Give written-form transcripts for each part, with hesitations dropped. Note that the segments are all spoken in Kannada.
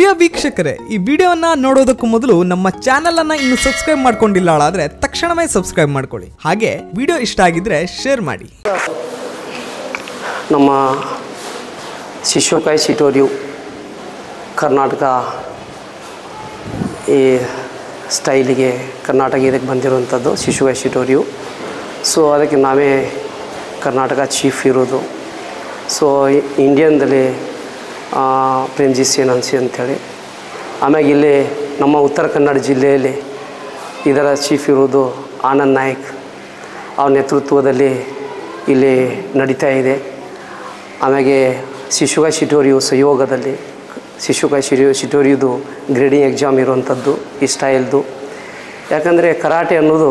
ಪ್ರಿಯ ವೀಕ್ಷಕರೇ, ಈ ವಿಡಿಯೋನ ನೋಡೋದಕ್ಕೂ ಮೊದಲು ನಮ್ಮ ಚಾನೆಲ್ ಅನ್ನ ಇನ್ನು ಸಬ್ಸ್ಕ್ರೈಬ್ ಮಾಡ್ಕೊಂಡಿಲ್ಲ ಆದ್ರೆ ತಕ್ಷಣವೇ ಸಬ್ಸ್ಕ್ರೈಬ್ ಮಾಡ್ಕೊಳ್ಳಿ. ಹಾಗೆ ವಿಡಿಯೋ ಇಷ್ಟ ಆಗಿದ್ರೆ ಶೇರ್ ಮಾಡಿ. ನಮ್ಮ ಶಿಶುಕಾಯಿ ಶಿಟೋರಿಯು ಕರ್ನಾಟಕ ಈ ಸ್ಟೈಲಿಗೆ ಕರ್ನಾಟಕ ಇದಕ್ಕೆ ಬಂದಿರುವಂಥದ್ದು ಶಿಶುಕಾಯಿ ಶಿಟೋರಿಯು. ಸೊ ಅದಕ್ಕೆ ನಾವೇ ಕರ್ನಾಟಕ ಚೀಫ್ ಇರೋದು. ಸೊ ಇಂಡಿಯನ್ದಲ್ಲಿ ಪ್ರೇಮ್ಜಿ ಸೇನಾನ್ಸಿ ಅಂಥೇಳಿ. ಆಮ್ಯಾಗ ಇಲ್ಲಿ ನಮ್ಮ ಉತ್ತರ ಕನ್ನಡ ಜಿಲ್ಲೆಯಲ್ಲಿ ಇದರ ಚೀಫ್ ಇರೋದು ಆನಂದ್ ನಾಯಕ್ ಅವ್ರ ನೇತೃತ್ವದಲ್ಲಿ ಇಲ್ಲಿ ನಡೀತಾ ಇದೆ. ಆಮ್ಯಾಗೆ ಶಿಶುಕಾಯಿ ಶಿಟೋರಿಯು ಸಹಯೋಗದಲ್ಲಿ ಶಿಶುಕಾಯಿ ಶಿಟೋರಿಯುದು ಗ್ರೇಡಿಂಗ್ ಎಕ್ಸಾಮ್ ಇರುವಂಥದ್ದು ಈ ಸ್ಟೈಲ್ದು. ಯಾಕಂದರೆ ಕರಾಟೆ ಅನ್ನೋದು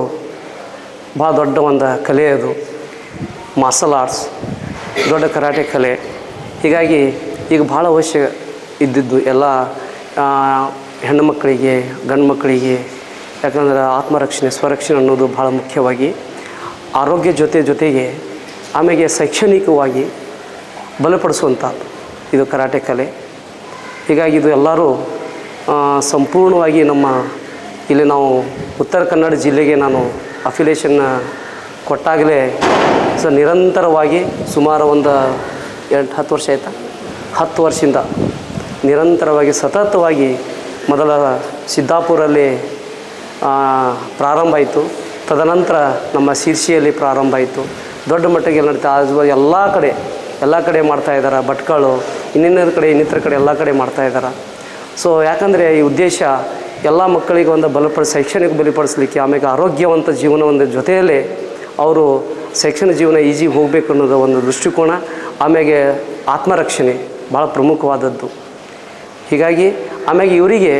ಭಾಳ ದೊಡ್ಡ ಒಂದು ಕಲೆ, ಅದು ಮಾರ್ಷಲ್ ಆರ್ಟ್ಸ್, ದೊಡ್ಡ ಕರಾಟೆ ಕಲೆ. ಹೀಗಾಗಿ ಈಗ ಭಾಳ ಅವಶ್ಯ ಇದ್ದಿದ್ದು ಎಲ್ಲ ಹೆಣ್ಣು ಮಕ್ಕಳಿಗೆ ಗಂಡು ಮಕ್ಕಳಿಗೆ. ಯಾಕಂದ್ರೆ ಆತ್ಮರಕ್ಷಣೆ ಸ್ವರಕ್ಷಣೆ ಅನ್ನೋದು ಭಾಳ ಮುಖ್ಯವಾಗಿ, ಆರೋಗ್ಯ ಜೊತೆಗೆ ಆಮೇಲೆ ಶೈಕ್ಷಣಿಕವಾಗಿ ಬಲಪಡಿಸುವಂಥದ್ದು ಇದು ಕರಾಟೆ ಕಲೆ. ಹೀಗಾಗಿ ಇದು ಎಲ್ಲರೂ ಸಂಪೂರ್ಣವಾಗಿ ನಮ್ಮ ಇಲ್ಲಿ ನಾವು ಉತ್ತರ ಕನ್ನಡ ಜಿಲ್ಲೆಗೆ ನಾನು ಅಫಿಲೇಷನ್ನ ಕೊಟ್ಟಾಗಲೇ ನಿರಂತರವಾಗಿ ಸುಮಾರು ಒಂದು 8-10 ವರ್ಷ ಆಯಿತಾ, 10 ವರ್ಷದಿಂದ ನಿರಂತರವಾಗಿ ಸತತವಾಗಿ ಮೊದಲ ಸಿದ್ದಾಪುರಲ್ಲಿ ಪ್ರಾರಂಭ ಆಯಿತು. ತದನಂತರ ನಮ್ಮ ಶಿರ್ಸಿಯಲ್ಲಿ ಪ್ರಾರಂಭ ಆಯಿತು. ದೊಡ್ಡ ಮಟ್ಟಿಗೆ ನಡೀತಾ ಎಲ್ಲ ಕಡೆ ಮಾಡ್ತಾಯಿದ್ದಾರೆ. ಭಟ್ಕಳು ಇನ್ನಿತರ ಕಡೆ ಎಲ್ಲ ಕಡೆ ಮಾಡ್ತಾಯಿದ್ದಾರೆ. ಸೊ ಯಾಕಂದರೆ ಈ ಉದ್ದೇಶ ಎಲ್ಲ ಮಕ್ಕಳಿಗೆ ಒಂದು ಶೈಕ್ಷಣಿಕ ಬಲಪಡಿಸಲಿಕ್ಕೆ, ಆಮೇಲೆ ಆರೋಗ್ಯವಂತ ಜೀವನ ಒಂದು ಜೊತೆಯಲ್ಲೇ ಅವರು ಶೈಕ್ಷಣಿಕ ಜೀವನ ಈಜಿ ಹೋಗಬೇಕು ಅನ್ನೋದು ಒಂದು ದೃಷ್ಟಿಕೋನ. ಆಮೇಲೆ ಆತ್ಮರಕ್ಷಣೆ ಭಾಳ ಪ್ರಮುಖವಾದದ್ದು. ಹೀಗಾಗಿ ಆಮೇಲೆ ಇವರಿಗೆ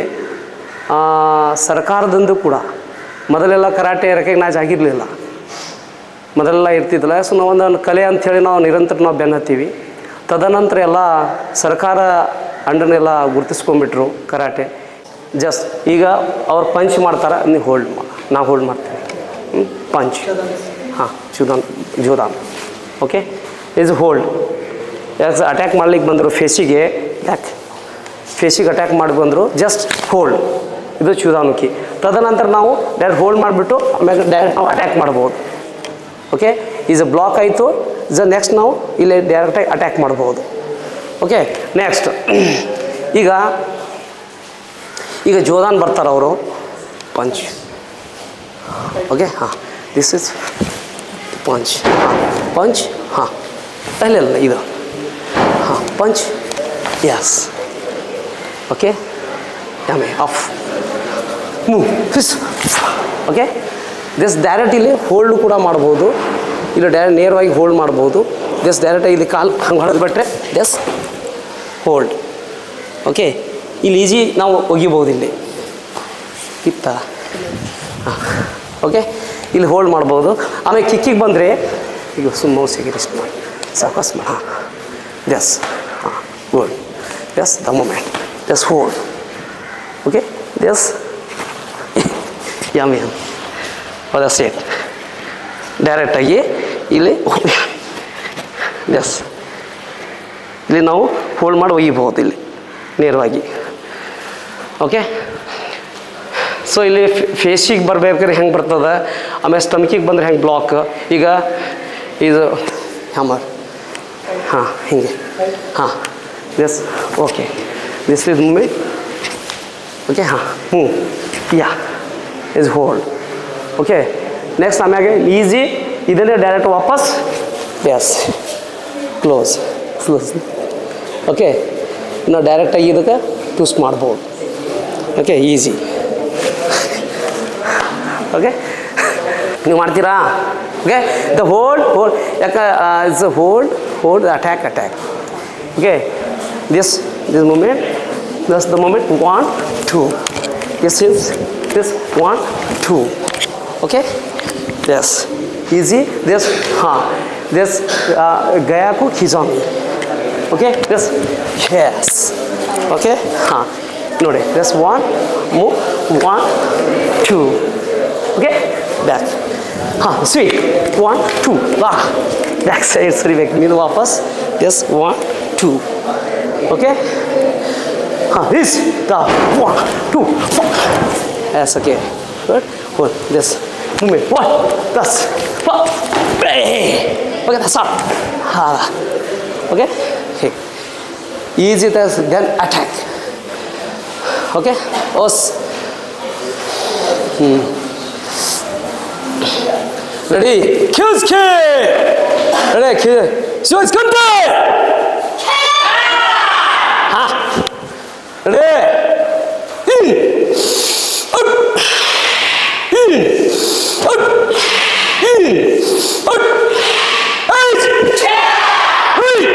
ಸರ್ಕಾರದಿಂದ ಕೂಡ ಮೊದಲೆಲ್ಲ ಕರಾಟೆ ರೆಕಗ್ನೈಸ್ ಆಗಿರಲಿಲ್ಲ, ಮೊದಲೆಲ್ಲ ಇರ್ತಿದ್ದಿಲ್ಲ. ಸೊ ನಾವು ಒಂದು ಕಲೆ ಅಂಥೇಳಿ ನಾವು ನಿರಂತರ ಬೆನ್ನು ಹತ್ತೀವಿ. ತದನಂತರ ಎಲ್ಲ ಸರ್ಕಾರ ಅಂಡನೆಲ್ಲ ಗುರುತಿಸ್ಕೊಂಡ್ಬಿಟ್ರು ಕರಾಟೆ. ಜಸ್ಟ್ ಈಗ ಅವ್ರು ಪಂಚ್ ಮಾಡ್ತಾರೆ, ನೀವು ಹೋಲ್ಡ್ ನಾವು ಹೋಲ್ಡ್ ಮಾಡ್ತೀವಿ. ಪಂಚ್, ಹಾಂ, ಜೋದಾನ್. Okay, is hold. ಯಾಕೆ ಅಟ್ಯಾಕ್ ಮಾಡ್ಲಿಕ್ಕೆ ಬಂದರು ಫೇಸಿಗೆ, ಯಾಕೆ ಫೇಸಿಗೆ ಅಟ್ಯಾಕ್ ಮಾಡಿ ಬಂದರು, ಜಸ್ಟ್ ಹೋಲ್ಡ್. ಇದು ಚೂದಾನುಕಿ. ತದನಂತರ ನಾವು ಡೈರೆಕ್ಟ್ ಹೋಲ್ಡ್ ಮಾಡಿಬಿಟ್ಟು ಆಮೇಲೆ ಡೈರೆಕ್ಟ್ ನಾವು ಅಟ್ಯಾಕ್ ಮಾಡ್ಬೋದು. ಓಕೆ, ಈಸ್ ಬ್ಲಾಕ್ ಆಯಿತು. ನೆಕ್ಸ್ಟ್ ನಾವು ಇಲ್ಲಿ ಡೈರೆಕ್ಟಾಗಿ ಅಟ್ಯಾಕ್ ಮಾಡ್ಬೋದು. ಓಕೆ, ನೆಕ್ಸ್ಟ್ ಈಗ ಜೋದಾನ್ ಬರ್ತಾರೆ ಅವರು. ಪಂಚ್. ಓಕೆ, ಹಾಂ, ದಿಸ್ ಇಸ್ ಪಂಚ್. ಪಂಚ್, ಹಾಂ, ಇಲ್ಲ ಇದು, ಹಾಂ, ಪಂಚ್, ಯಸ್. ಓಕೆ, ಆಮೇಲೆ ಆಫ್, ಮೂವ್, ಫಿಸ್. ಓಕೆ, ದಿಸ್ ಡೈರೆಕ್ಟ್ ಇಲ್ಲಿ ಹೋಲ್ಡ್ ಕೂಡ ಮಾಡ್ಬೋದು, ಇಲ್ಲಿ ಡೈರೆಕ್ಟ್ ನೇರವಾಗಿ ಹೋಲ್ಡ್ ಮಾಡ್ಬೋದು. ದಿಸ್ ಡೈರೆಕ್ಟಾಗಿ ಇಲ್ಲಿ ಕಾಲು ಹಂಗೆ ಹೊಡೆದ್ಬಿಟ್ರೆ ದಿಸ್ ಹೋಲ್ಡ್. ಓಕೆ, ಇಲ್ಲಿ ಈಜಿ ನಾವು ಒಗಿಬೋದು. ಇಲ್ಲಿ ಇತ್ತ, ಹಾಂ, ಓಕೆ, ಇಲ್ಲಿ ಹೋಲ್ಡ್ ಮಾಡ್ಬೋದು. ಆಮೇಲೆ ಕಿಕ್ಕಿಗೆ ಬಂದರೆ ಈಗ ಮೌಸಿಗೆ ರೆಸ್ಟ್ ಮಾಡಿ ಸಾಕಸ್ ಮಾಡಿ. ಹಾಂ, ದಿಸ್, ಹಾಂ, good. This the moment, this hold. Okay, this ಯಮ್ ಅದ ಸ್ಟೇಟ್ ಡೈರೆಕ್ಟಾಗಿ ಇಲ್ಲಿ ದಿಸ್ ಇಲ್ಲಿ ನಾವು ಹೋಲ್ಡ್ ಮಾಡಿ ಒಯ್ಯಬಹುದು ಇಲ್ಲಿ ನೇರವಾಗಿ. ಓಕೆ, ಸೊ ಇಲ್ಲಿ ಫೇಸಿಗೆ ಬರ್ಬೇಕಾದ್ರೆ ಹೆಂಗೆ ಬರ್ತದೆ, ಆಮೇಲೆ ಸ್ಟಮಕಿಗೆ ಬಂದರೆ ಹೆಂಗೆ ಬ್ಲಾಕ್. ಈಗ ಇದು ಹ್ಯಾಮರ್, ಹಾಂ, ಹೀಗೆ, ಹಾಂ, this. Okay, this is movement. Okay, ಹಾಂ, yeah is hold. Okay, next ಆಮ್ಯಾಗೆ ಈಸಿ ಇದನ್ನೇ ಡೈರೆಕ್ಟ್ ವಾಪಸ್ ಎಸ್ ಕ್ಲೋಸ್. ಓಕೆ, ನಾವು ಡೈರೆಕ್ಟಾಗಿ ಇದಕ್ಕೆ ಟ್ವಿಸ್ಟ್ ಮಾಡ್ಬೋದು. Okay, easy. ಓಕೆ, ನೀವು ಮಾಡ್ತೀರಾ? ಓಕೆ, ದ ಹೋಲ್ಡ್ ಯಾಕೆ it's hold attack. Okay, this movement, this the movement 1 2. This 1 2. Okay, this easy. This, ಹಾಂ, ದಿಸ್ ಗಯಾ को खिंचाऊंगी. Okay, this yes. ಓಕೆ, ಹಾಂ, ನೋಡಿ, ದಿಸ್ 1 ಮೂವ್ 1 2. ಓಕೆ, ಬ್ಯಾಕ್, ಹಾಂ, ಸ್ವೀಟ್ 1 2. ಬ್ಯಾಕ್ ಸೈಡ್ ಸರಿಬೇಕು ನೀನು ವಾಪಸ್. Yes 1 2. Okay, This. The 1, 2, 4. Yes, okay. Good. Hold this. Movement. 1. That's. Okay, that's up. Okay. Okay. Easy test, then attack. Okay. Os. Ready? Kills kick. Ready? Kill. So it's come down. Ready? In. Up. In. Up. In. Up. Out. Three.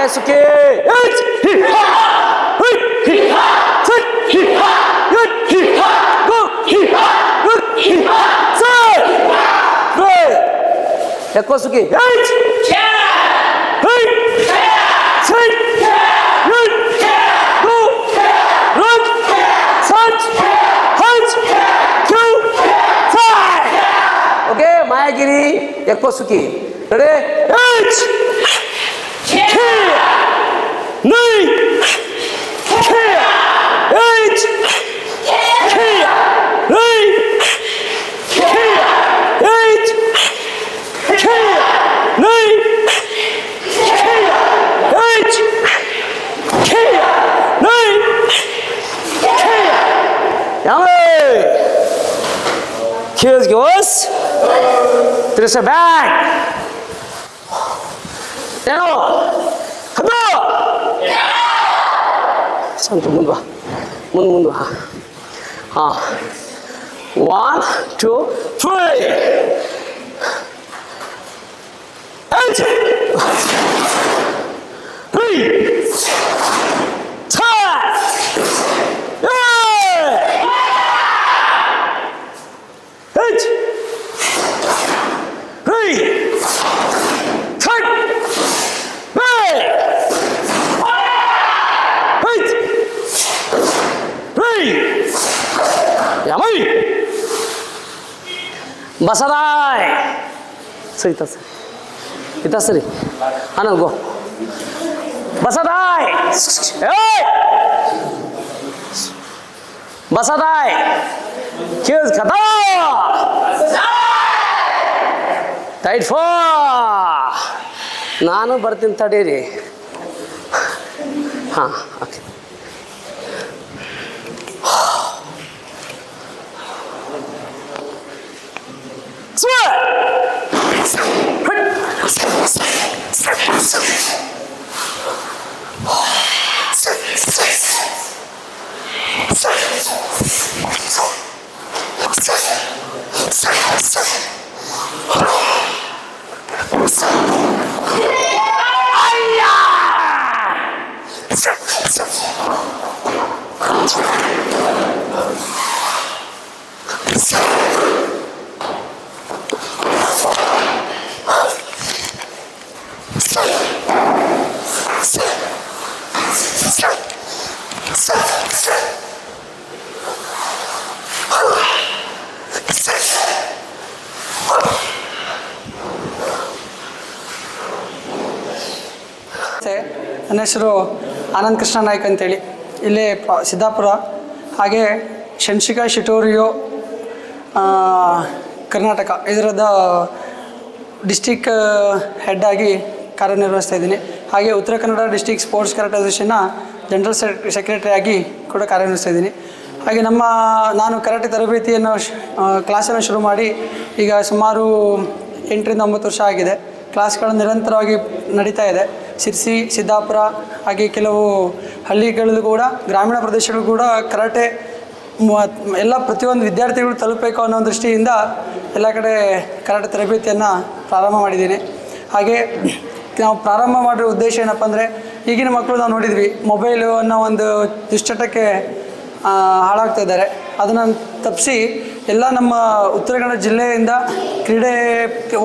Suke. Ekosuke. Okay, Mayagiri, Ekosuke. Ready? Nine, 8, 9, goes. Twist it back. Down. Come on. Santu mundu. Mundu. 1, 2, 3. 8. 3. やばいバサダイスリタスリタスリアナゴバサダイバサダイキューズカタಟೈಟ್ 4 ನಾನು ಬರ್ತೀನಿ ತಡೀರಿ ಹಾಂ ಓಕೆ ನನ್ನ ಹೆಸರು ಆನಂದ್ ಕೃಷ್ಣ ನಾಯ್ಕ್ ಅಂತೇಳಿ ಇಲ್ಲೇ ಸಿದ್ದಾಪುರ ಹಾಗೆ ಶಂಶಿಕಾ ಶಿಟೋರಿಯೋ ಕರ್ನಾಟಕ ಇದರದ ಡಿಸ್ಟಿಕ್ ಹೆಡ್ ಆಗಿ ಕಾರ್ಯನಿರ್ವಹಿಸ್ತಾ ಇದ್ದೀನಿ ಹಾಗೆ Uttara Kannada district sports karate ಅಸೋಸಿಯೇಷನ್ನ ಜನರಲ್ ಸೆಕ್ರೆಟರಿ ಆಗಿ ಕೂಡ ಕಾರ್ಯನಿರ್ವಹಿಸ್ತಾ ಇದ್ದೀನಿ ಹಾಗೆ ನಾನು ಕರಾಟೆ ತರಬೇತಿಯನ್ನು ಕ್ಲಾಸನ್ನು ಶುರು ಮಾಡಿ ಈಗ ಸುಮಾರು 8 ರಿಂದ 9 ವರ್ಷ ಆಗಿದೆ ಕ್ಲಾಸ್ಗಳು ನಿರಂತರವಾಗಿ ನಡೀತಾ ಇದೆ ಸಿರ್ಸಿ ಸಿದ್ದಾಪುರ ಹಾಗೆ ಕೆಲವು ಹಳ್ಳಿಗಳಲ್ಲೂ ಕೂಡ ಗ್ರಾಮೀಣ ಪ್ರದೇಶಗಳು ಕೂಡ ಕರಾಟೆ ಎಲ್ಲ ಪ್ರತಿಯೊಂದು ವಿದ್ಯಾರ್ಥಿಗಳು ತಲುಪಬೇಕು ಅನ್ನೋ ದೃಷ್ಟಿಯಿಂದ ಎಲ್ಲ ಕಡೆ ಕರಾಟೆ ತರಬೇತಿಯನ್ನು ಪ್ರಾರಂಭ ಮಾಡಿದ್ದೀನಿ ಹಾಗೆ ನಾವು ಪ್ರಾರಂಭ ಮಾಡಿರೋ ಉದ್ದೇಶ ಏನಪ್ಪ ಅಂದರೆ ಈಗಿನ ಮಕ್ಕಳು ನಾವು ನೋಡಿದ್ವಿ ಮೊಬೈಲು ಅನ್ನೋ ಒಂದು ದುಶ್ಚಟಕ್ಕೆ ಹಾಳಾಗ್ತಾ ಇದ್ದಾರೆ ಅದನ್ನು ತಪ್ಪಿಸಿ ಎಲ್ಲ ನಮ್ಮ ಉತ್ತರ ಕನ್ನಡ ಜಿಲ್ಲೆಯಿಂದ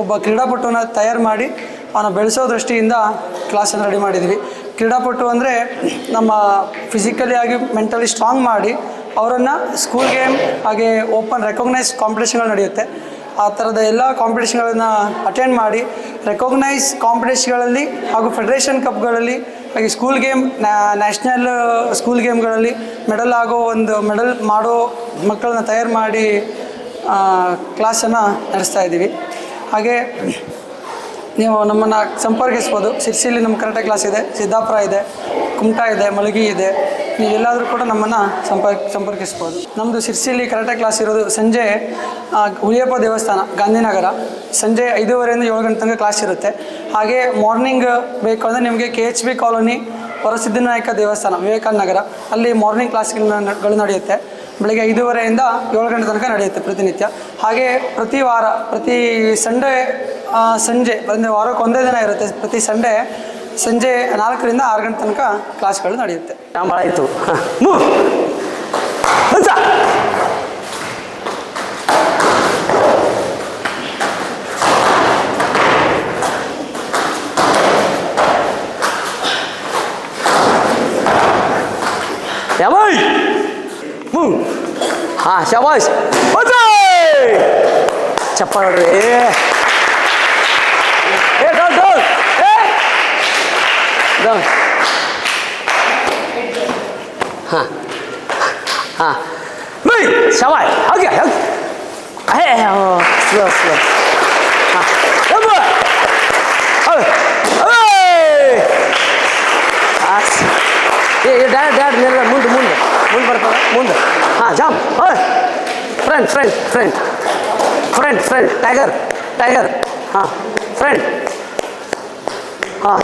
ಒಬ್ಬ ಕ್ರೀಡಾಪಟುವನ್ನು ತಯಾರು ಮಾಡಿ ಅವನ್ನ ಬೆಳೆಸೋ ದೃಷ್ಟಿಯಿಂದ ಕ್ಲಾಸನ್ನು ರೆಡಿ ಮಾಡಿದ್ವಿ ಕ್ರೀಡಾಪಟು ಅಂದರೆ ನಮ್ಮ ಫಿಸಿಕಲಿ ಆಗಿ ಮೆಂಟಲಿ ಸ್ಟ್ರಾಂಗ್ ಮಾಡಿ ಅವರನ್ನು ಸ್ಕೂಲ್ ಗೇಮ್ ಹಾಗೆ ಓಪನ್ ರೆಕಗ್ನೈಸ್ ಕಾಂಪಿಟೇಷನ್ಗಳು ನಡೆಯುತ್ತೆ ಆ ಥರದ ಎಲ್ಲ ಕಾಂಪಿಟೇಷನ್ಗಳನ್ನು ಅಟೆಂಡ್ ಮಾಡಿ ರೆಕಾಗ್ನೈಸ್ ಕಾಂಪಿಟೇಷನ್ಗಳಲ್ಲಿ ಹಾಗೂ ಫೆಡರೇಷನ್ ಕಪ್ಗಳಲ್ಲಿ ಹಾಗೆ ಸ್ಕೂಲ್ ಗೇಮ್ ನ್ಯಾಷನಲ್ ಸ್ಕೂಲ್ ಗೇಮ್ಗಳಲ್ಲಿ ಮೆಡಲ್ ಮಾಡೋ ಮಕ್ಕಳನ್ನ ತಯಾರು ಮಾಡಿ ಕ್ಲಾಸನ್ನು ನಡೆಸ್ತಾ ಇದ್ದೀವಿ. ಹಾಗೆ ನೀವು ನಮ್ಮನ್ನು ಸಂಪರ್ಕಿಸ್ಬೋದು. ಸಿರ್ಸಿಲಿ ನಮ್ಮ ಕರಾಟೆ ಕ್ಲಾಸ್ ಇದೆ, ಸಿದ್ದಾಪುರ ಇದೆ, ಕುಮಟಾ ಇದೆ, ಮಲಗಿ ಇದೆ. ನೀವೆಲ್ಲಾದರೂ ಕೂಡ ನಮ್ಮನ್ನು ಸಂಪರ್ಕಿಸ್ಬೋದು. ನಮ್ಮದು ಸಿರ್ಸಿಲಿ ಕರಾಟೆ ಕ್ಲಾಸ್ ಇರೋದು ಸಂಜೆ ಹುಲಿಯಪ್ಪ ದೇವಸ್ಥಾನ ಗಾಂಧಿನಗರ, ಸಂಜೆ 5:30 7 ಗಂಟೆ ತನಕ ಕ್ಲಾಸ್ ಇರುತ್ತೆ. ಹಾಗೆ ಮಾರ್ನಿಂಗ್ ಬೇಕು ಅಂದರೆ ನಿಮಗೆ KHB ಕಾಲೋನಿ ವರಸಿದ್ಧಿನಾಯಕ ದೇವಸ್ಥಾನ ವಿವೇಕಾನಂದ ನಗರ, ಅಲ್ಲಿ ಮಾರ್ನಿಂಗ್ ಕ್ಲಾಸ್ಗಳು ನಡೆಯುತ್ತೆ. ಬೆಳಗ್ಗೆ 5:30 7 ಗಂಟೆ ತನಕ ನಡೆಯುತ್ತೆ ಪ್ರತಿನಿತ್ಯ. ಹಾಗೆ ಪ್ರತಿ ಸಂಡೇ ಸಂಜೆ ಅಂದರೆ ವಾರಕ್ಕೆ ಒಂದೇ ದಿನ ಇರುತ್ತೆ. ಪ್ರತಿ ಸಂಡೇ ಸಂಜೆ 4ರಿಂದ 6 ಗಂಟೆ ತನಕ ಕ್ಲಾಸ್ಗಳು ನಡೆಯುತ್ತೆ. ಆಯಿತು. ಹಾಂ ಶಾಬಾಷ್ ಚಪ್ಪಾಳೆ ನೋಡ್ರಿ. ಹಾಂ ಹಾಂ ಶಾಬಾಷ್ ಹಾಗೆ ಸ್ಲೋ ಸ್ಲೋ ಡ್ಯಾಡ್ ಮುಂದೆ ಬರ್ತದೆ ಮುಂದೆ. ಹಾಂ ಜಾಮ್ ಫ್ರೆಂಡ್ ಟೈಗರ್ ಹಾಂ ಫ್ರೆಂಡ್ ಹಾಂ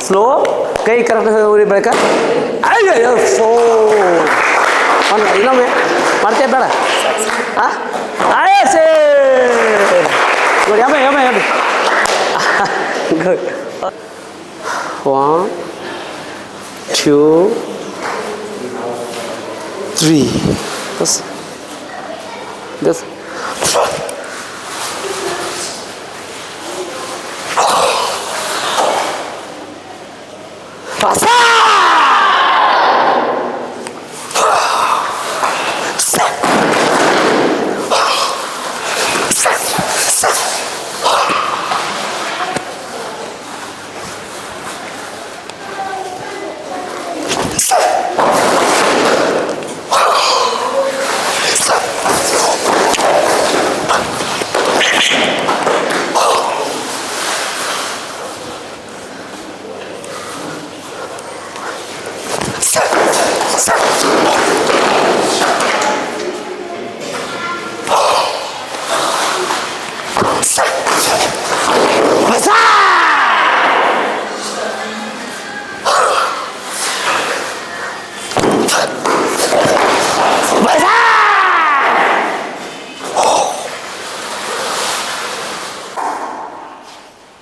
ಸ್ಲೋ ಕೈ ಕರೆಕ್ಟ್ ಉರಿಬೇಕಾ? ಅಯ್ಯೋ ಇನ್ನೊಮ್ಮೆ ಮಾಡ್ತೇ ಬೇಡ. ಹಾಂ ಆಯಸೇ good ಯಮ್ಮೆ good. 1 2 3 this pasa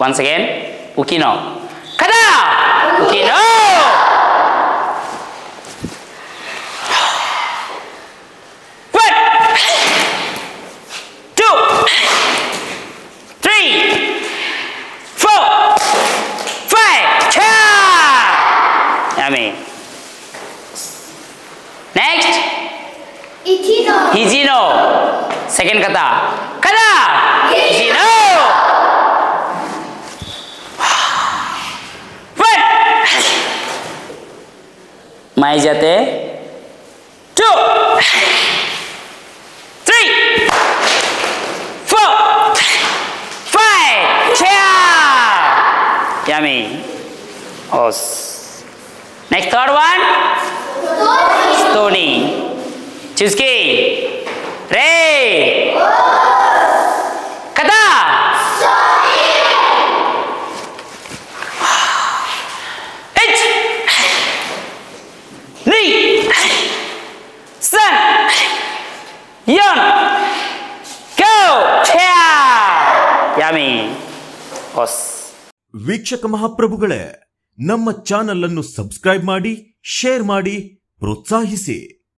once again, Ukino. Kada! Ukino! Next, Hijino. Second kata. Kada! Hijino. Mai jate. 2 3 4 5 Cha. Yummy. Os. Next third one. Stony. Chuski. Ray. Kata. H. Ni. Sun. Yon. Go. Cha. Yummy. Os. ವೀಕ್ಷಕ ಮಹಾಪ್ರಭುಗಳೇ, ನಮ್ಮ ಚಾನಲ್ ಅನ್ನು ಸಬ್ಸ್ಕ್ರೈಬ್ ಮಾಡಿ, ಶೇರ್ ಮಾಡಿ, ಪ್ರೋತ್ಸಾಹಿಸಿ.